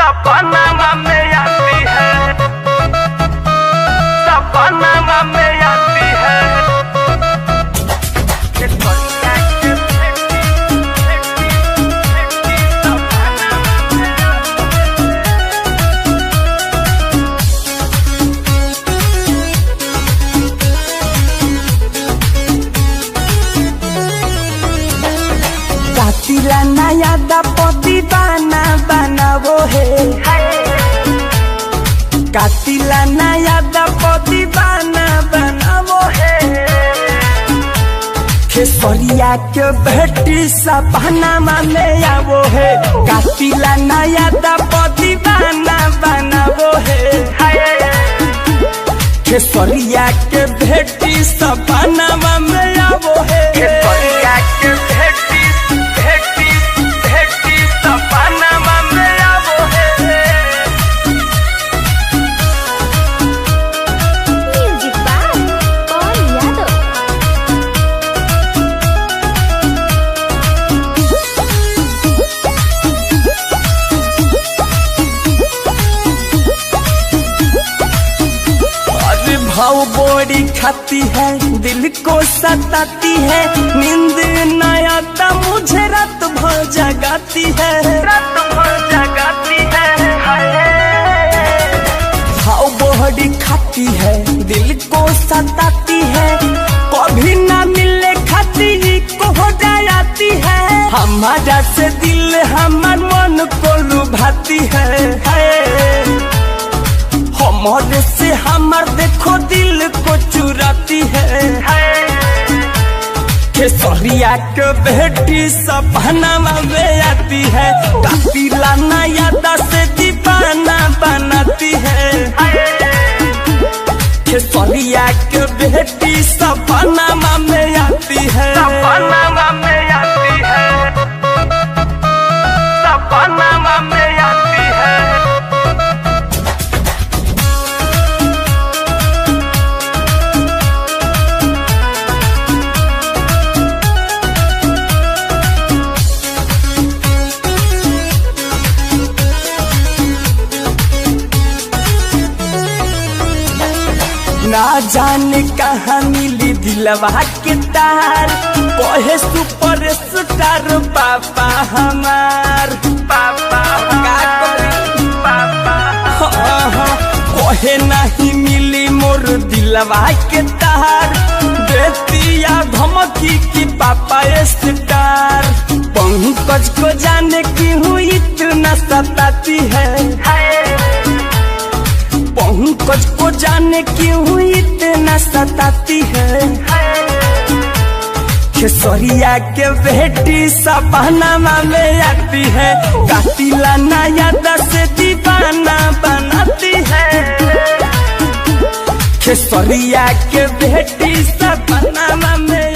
सपना में आती है, सपना में आती है। कातिला नया दपति बाना बनावो है, कातिला नया दपति बाना बनावो है। खेसरिया के बेटी सपना में आवो है, कातिला नया दपति बाना बनावो है। खेसरिया के बेटी सपना में आवो है, खेसरिया के बेटी सपना में आवो है। म्यूजिक बाय पवन यादव। अरे भाव बोरी खाती है, दिल को सताती है, नींद न आता मुझे रात भर जगाती है, रात भर जगाती है। भाव बोरी खाती है, दिल को सताती है, कभी ना मिलने खाती को हो जाती है। हमारा से दिल हमार मन को लुभाती है। हमारे से हमार देखो दिल को चुराती है। खेसरिया के बेटी सपना में आती है, कातिला नया से दीवाना बनाती है। खेसरिया के बेटी सपना में आती है, सपना में आती है, सपना में आती है। ना जाने कहाँ मिली दिलवा के तार, कहे सुपर स्टार पापा हमार। पापा कहे नहीं मिली मोर दिलवा के तार, देतिया धमकी की पापा स्टार। पंकज को जाने क्यों इतना सताती है, पंकज को जाने क्यों इतना सताती है। खेसरिया के बेटी सपना में आती है, कातिला नया से दीवाना बनाती है। खेसरिया के बेटी सपना में